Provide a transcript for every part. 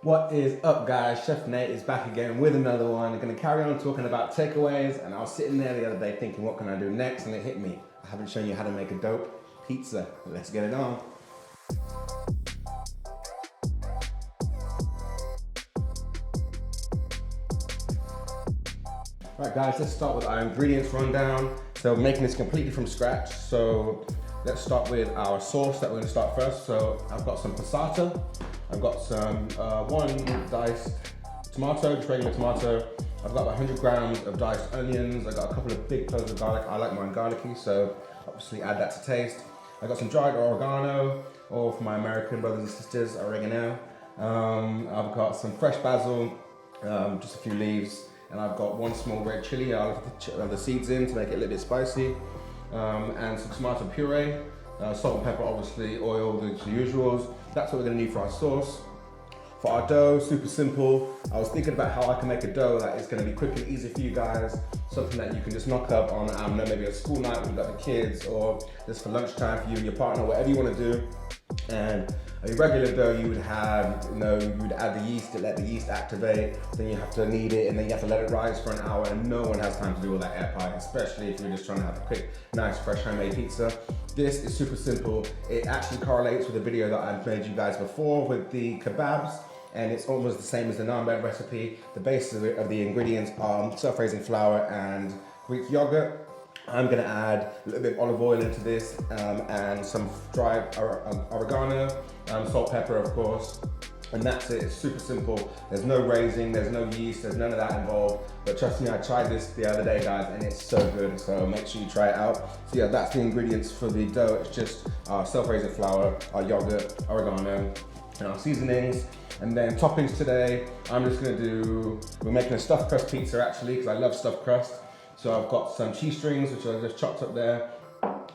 What is up, guys? Chef Nate is back again with another one. I'm going to carry on talking about takeaways, and I was sitting there the other day thinking, what can I do next? And it hit me. I haven't shown you how to make a dope pizza. Let's get it on. Right, guys, let's start with our ingredients rundown. So making this completely from scratch. So let's start with our sauce that we're going to start first. So I've got some passata. I've got some one diced tomato, just regular tomato. I've got 100 grams of diced onions. I've got a couple of big cloves of garlic. I like mine garlicky, so obviously add that to taste. I've got some dried oregano, or for my American brothers and sisters, oregano. I've got some fresh basil, just a few leaves. And I've got one small red chili. I'll have the seeds in to make it a little bit spicy. And some tomato puree. Salt and pepper, obviously, oil, the usuals. That's what we're gonna need for our sauce. For our dough, super simple. I was thinking about how I can make a dough that is gonna be quick and easy for you guys. Something that you can just knock up on, I don't know, maybe a school night when you've got the kids, or just for lunchtime for you and your partner, whatever you wanna do. And a regular dough, you would have, you would add the yeast, let the yeast activate, then you have to knead it, and then you have to let it rise for an hour, and no one has time to do all that air pie, especially if you're just trying to have a quick, nice, fresh homemade pizza. This is super simple. It actually correlates with a video that I've made you guys before with the kebabs, and it's almost the same as the naan bread recipe. The base of the ingredients are self-raising flour and Greek yogurt. I'm gonna add a little bit of olive oil into this and some dried oregano, salt, pepper, of course. And that's it, it's super simple. There's no raising, there's no yeast, there's none of that involved. But trust me, I tried this the other day, guys, and it's so good. So make sure you try it out. So yeah, that's the ingredients for the dough. It's just our self-raising flour, our yogurt, oregano, and our seasonings. And then toppings today, I'm just gonna we're making a stuffed crust pizza actually, because I love stuffed crust. So I've got some cheese strings, which I just chopped up there.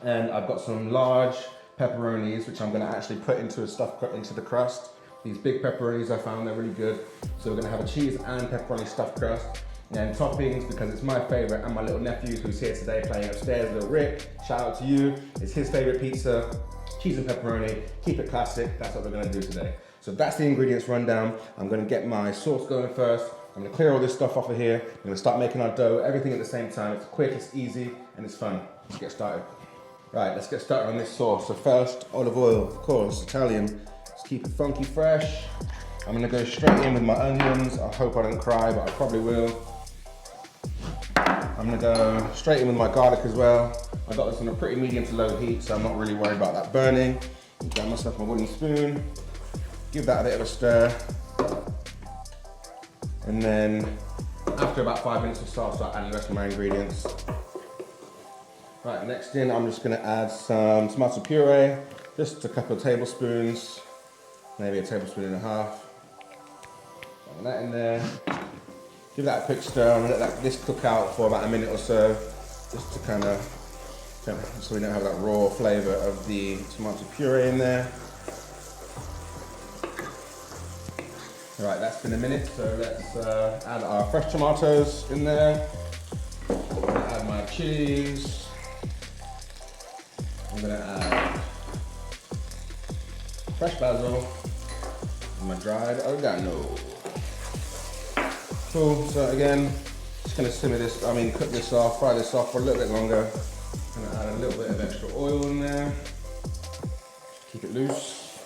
And I've got some large pepperonis, which I'm gonna actually put into the crust. These big pepperonis I found, they're really good. So we're gonna have a cheese and pepperoni stuffed crust. And toppings, because it's my favorite, and my little nephew who's here today playing upstairs, little Rick, shout out to you. It's his favorite pizza, cheese and pepperoni, keep it classic. That's what we're gonna do today. So that's the ingredients rundown. I'm gonna get my sauce going first. I'm gonna clear all this stuff off of here. I'm gonna start making our dough, everything at the same time. It's quick, it's easy, and it's fun. Let's get started. Right, let's get started on this sauce. So first, olive oil, of course, Italian. Let's keep it funky fresh. I'm gonna go straight in with my onions. I hope I don't cry, but I probably will. I'm gonna go straight in with my garlic as well. I got this on a pretty medium to low heat, so I'm not really worried about that burning. Grab myself my wooden spoon. Give that a bit of a stir. And then after about 5 minutes or so, I'll start adding the rest of my ingredients. Right, next in, I'm just gonna add some tomato puree, just a couple of tablespoons, maybe a tablespoon and a half. Put that in there. Give that a quick stir and let this cook out for about a minute or so, just to kind of, so we don't have that raw flavor of the tomato puree in there. Right, that's been a minute, so let's add our fresh tomatoes in there. I'm gonna add my chilies. I'm gonna add fresh basil and my dried oregano. Cool, so again, just gonna cook this off, fry this off for a little bit longer. I'm gonna add a little bit of extra oil in there. Keep it loose.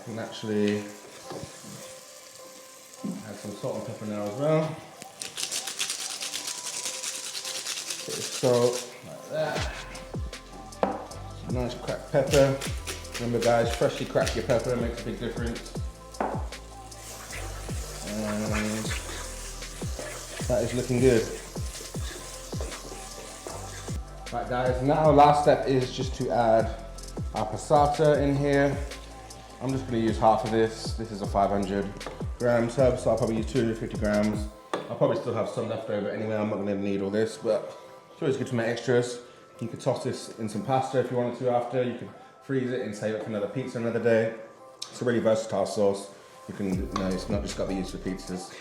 And actually, add some salt and pepper now as well. Bit of salt, like that. Some nice cracked pepper. Remember guys, freshly crack your pepper, makes a big difference. And that is looking good. Right guys, now last step is just to add our passata in here. I'm just gonna use half of this. This is a 500 gram sub, so I'll probably use 250 grams. I'll probably still have some left over anyway. I'm not gonna need all this, but it's always good to make extras. You could toss this in some pasta if you wanted to after. You could freeze it and save it for another pizza another day. It's a really versatile sauce. You can, it's not just got to be used for pizzas.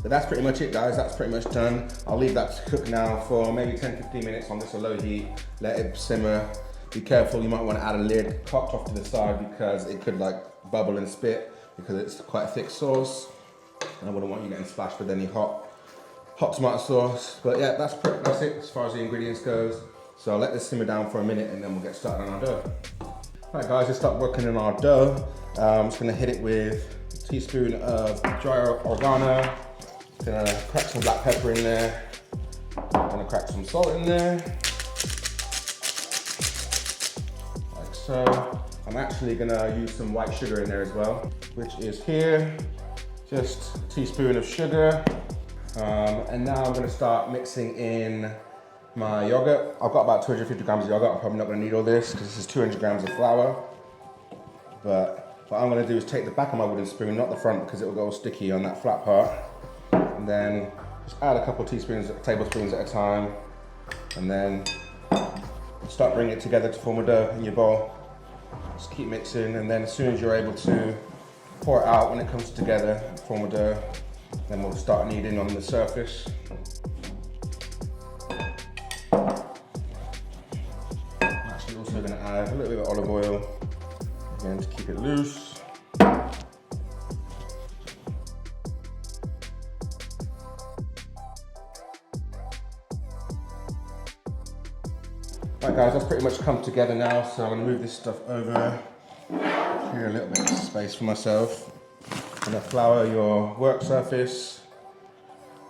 But that's pretty much it guys, that's pretty much done. I'll leave that to cook now for maybe 10-15 minutes on this low heat. Let it simmer. Be careful, you might want to add a lid cocked off to the side because it could like bubble and spit. because it's quite a thick sauce. And I wouldn't want you getting splashed with any hot tomato sauce. But yeah, that's it as far as the ingredients goes. So I'll let this simmer down for a minute and then we'll get started on our dough. All right guys, let's start working on our dough. I'm just gonna hit it with a teaspoon of dry oregano. Gonna crack some black pepper in there. Gonna crack some salt in there. Like so. I'm actually gonna use some white sugar in there as well, which is here. Just a teaspoon of sugar. And now I'm gonna start mixing in my yogurt. I've got about 250 grams of yogurt. I'm probably not gonna need all this because this is 200 grams of flour. But what I'm gonna do is take the back of my wooden spoon, not the front, because it will go sticky on that flat part. And then just add a couple of tablespoons at a time. And then start bringing it together to form a dough in your bowl. Just keep mixing, and then as soon as you're able to pour it out when it comes together, form a dough, then we'll start kneading on the surface. I'm actually also going to add a little bit of olive oil, again to keep it loose. Right guys, that's pretty much come together now, so I'm going to move this stuff over. Clear a little bit of space for myself. I'm going to flour your work surface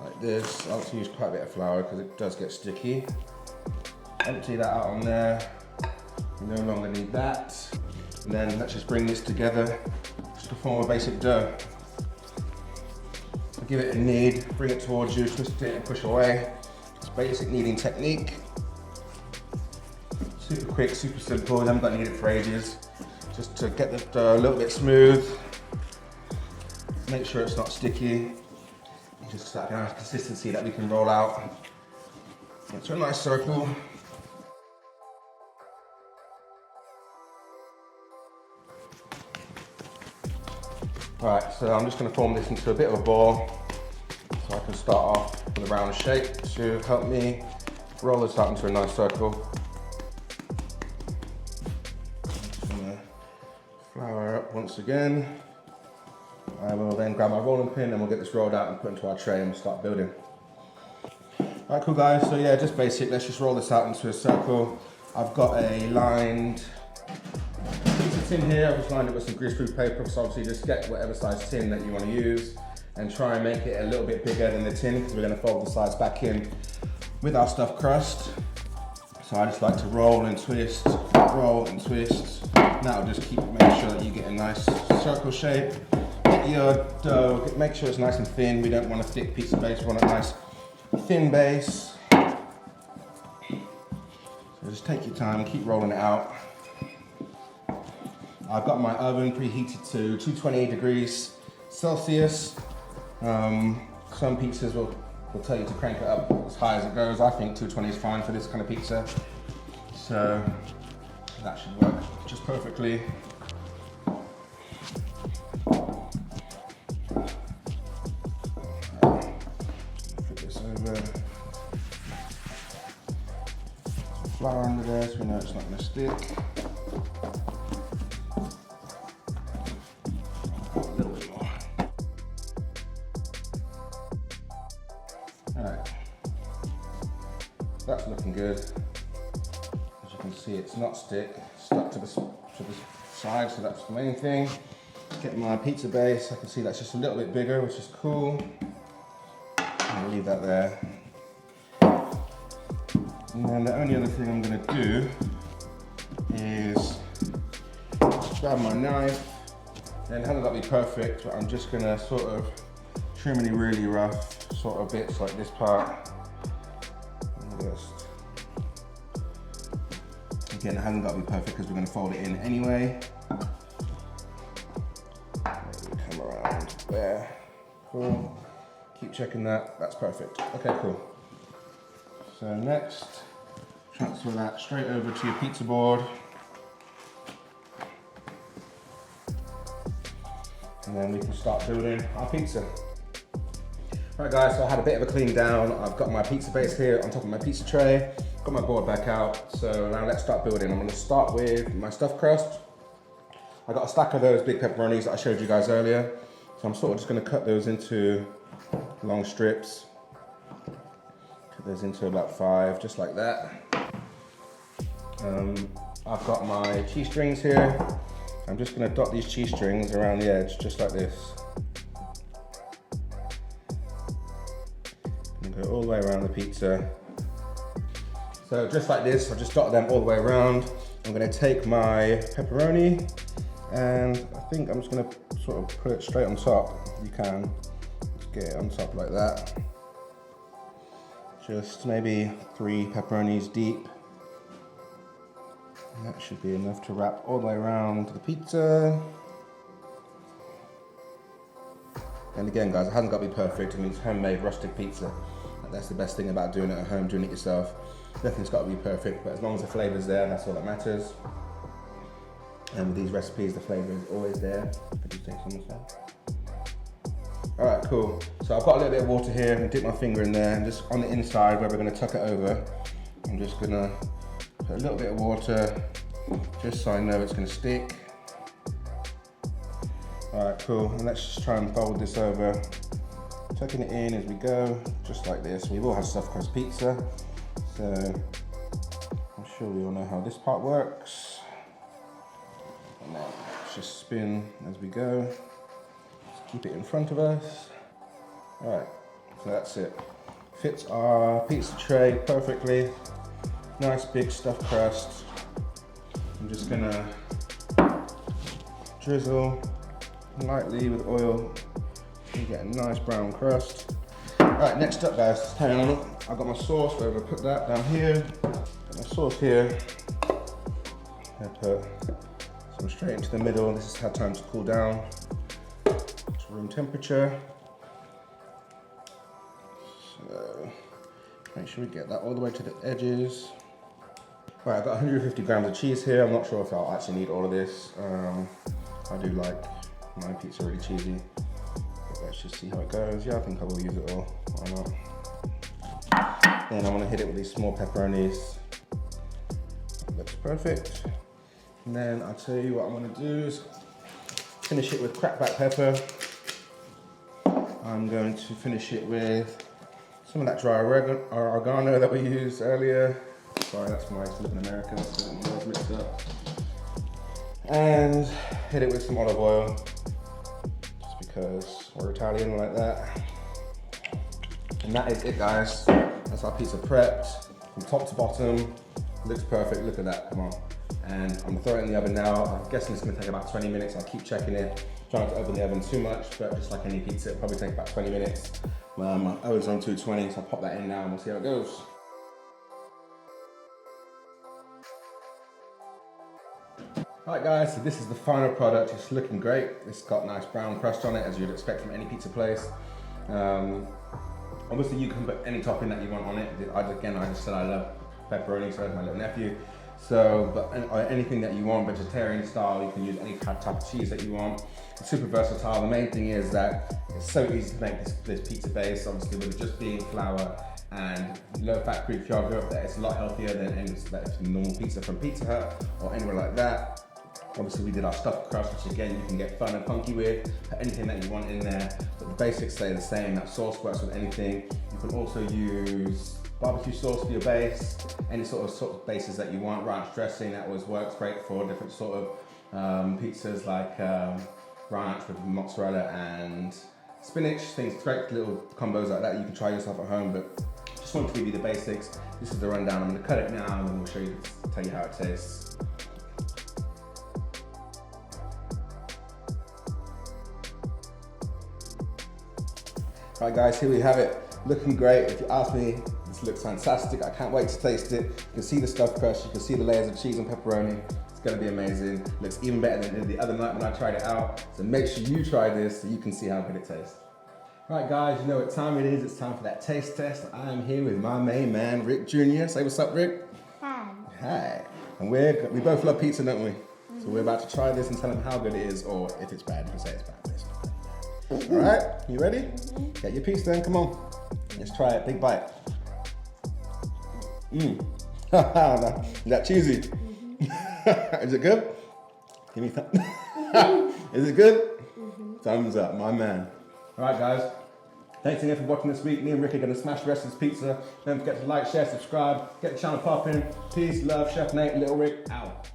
like this. I like to use quite a bit of flour because it does get sticky. Empty that out on there. We no longer need that. And then let's just bring this together just to form a basic dough. So give it a knead, bring it towards you, twist it and push away. It's basic kneading technique. Super quick, super simple, you haven't got to knead it for ages. Just to get the dough a little bit smooth. Make sure it's not sticky. Just that kind of consistency that we can roll out into a nice circle. Right, so I'm just going to form this into a bit of a ball. So I can start off with a round shape to help me roll this out into a nice circle. Flour up once again. I will then grab my rolling pin and we'll get this rolled out and put into our tray and we'll start building. Alright, cool guys, so yeah, just basic. Let's just roll this out into a circle. I've got a lined pizza tin here. I've just lined it with some greaseproof paper, so obviously just get whatever size tin that you want to use and try and make it a little bit bigger than the tin because we're going to fold the sides back in with our stuffed crust. So I just like to roll and twist, roll and twist. That'll just make sure that you get a nice circle shape. Get your dough, make sure it's nice and thin. We don't want a thick pizza base, we want a nice thin base. So just take your time, keep rolling it out. I've got my oven preheated to 220 degrees Celsius. Some pizzas will tell you to crank it up as high as it goes. I think 220 is fine for this kind of pizza. So that should work just perfectly. Flip this over. Some flour under there so we know it's not going to stick. A little bit more. Alright. That's looking good. As you can see, it's not stuck to the side, so that's the main thing. Get my pizza base. I can see that's just a little bit bigger, which is cool. I'll leave that there. And then the only other thing I'm going to do is grab my knife. And it hasn't got to be perfect, but I'm just going to sort of trim any really rough sort of bits like this part. Again, it hasn't got to be perfect because we're going to fold it in anyway. Maybe come around there. Cool. Keep checking that. That's perfect. Okay, cool. So next, transfer that straight over to your pizza board. And then we can start building our pizza. Right guys, so I had a bit of a clean down. I've got my pizza base here on top of my pizza tray. Got my board back out, so now let's start building. I'm going to start with my stuffed crust. I got a stack of those big pepperonis that I showed you guys earlier. So I'm sort of just gonna cut those into long strips. Cut those into about 5, just like that. I've got my cheese strings here. I'm just gonna dot these cheese strings around the edge, just like this. And go all the way around the pizza. So just like this, I'll just dot them all the way around. I'm gonna take my pepperoni and I think I'm just gonna sort of put it straight on top. You can just get it on top like that. Just maybe 3 pepperonis deep. And that should be enough to wrap all the way around the pizza. And again, guys, it hasn't got to be perfect. I mean, it's homemade rustic pizza. That's the best thing about doing it at home, doing it yourself. Nothing's got to be perfect, but as long as the flavor's there, that's all that matters. And with these recipes, the flavor is always there. Could you take some of that? All right, cool. So I've got a little bit of water here. I'm gonna dip my finger in there, and just on the inside where we're gonna tuck it over, I'm just gonna put a little bit of water, just so I know it's gonna stick. All right, cool. And let's just try and fold this over, tucking it in as we go, just like this. We've all had stuffed crust pizza, so I'm sure we all know how this part works. And then let's just spin as we go. Just keep it in front of us. All right, so that's it. Fits our pizza tray perfectly. Nice big stuffed crust. I'm just gonna drizzle lightly with oil. You get a nice brown crust. All right, next up, guys, hang on. I've got my sauce. Where I'm gonna put that down here. Got my sauce here. I put some straight into the middle. This has had time to cool down to room temperature. So make sure we get that all the way to the edges. All right, I've got 150 grams of cheese here. I'm not sure if I'll actually need all of this. I do like my pizza really cheesy. But let's just see how it goes. Yeah, I think I will use it all. Why not? Then I'm gonna hit it with these small pepperonis. That looks perfect. And then I'll tell you what I'm gonna do is finish it with cracked black pepper. I'm going to finish it with some of that dry oregano that we used earlier. Sorry, that's my flipping American, so I'm all mixed up. And hit it with some olive oil, just because we're Italian like that. And that is it, guys. That's our pizza prepped from top to bottom. It looks perfect, look at that, come on. And I'm gonna throw it in the oven now. I'm guessing it's gonna take about 20 minutes. I'll keep checking it. Trying to open the oven too much, but just like any pizza, it'll probably take about 20 minutes. My oven's on 220, so I'll pop that in now and we'll see how it goes. Alright guys, so this is the final product. It's looking great. It's got nice brown crust on it, as you'd expect from any pizza place. Obviously you can put any topping that you want on it. Again, I just said I love pepperoni, so that's my little nephew. So, but anything that you want, vegetarian style, you can use any type of cheese that you want. It's super versatile. The main thing is that it's so easy to make this pizza base, obviously with it just being flour and low fat Greek yogurt, that it's a lot healthier than any normal pizza from Pizza Hut or anywhere like that. Obviously we did our stuffed crust, which again you can get fun and funky with, put anything that you want in there, but the basics stay the same. That sauce works with anything. You can also use barbecue sauce for your base, any sort of bases that you want. Ranch dressing, that always works great for different sort of pizzas, like ranch with mozzarella and spinach, things, great little combos like that you can try yourself at home, but just want to give you the basics. This is the rundown. I'm going to cut it now and then we'll show you, tell you how it tastes. Right guys, here we have it. Looking great. If you ask me, this looks fantastic. I can't wait to taste it. You can see the stuffed crust, you can see the layers of cheese and pepperoni. It's gonna be amazing. Looks even better than the other night when I tried it out. So make sure you try this so you can see how good it tastes. Right guys, you know what time it is. It's time for that taste test. I am here with my main man, Rick Jr. Say what's up, Rick. Hi. Hi. And we both love pizza, don't we? So we're about to try this and tell them how good it is, or if it's bad, you can say it's bad. All right, you ready? Get your piece then, come on. Let's try it, big bite. Is that cheesy? Is it good? Give me some. Is it good? Thumbs up, my man. All right, guys. Thanks again for watching this week. Me and Rick are going to smash the rest of this pizza. Don't forget to like, share, subscribe, get the channel popping. Peace, love, Chef Nate, Little Rick, out.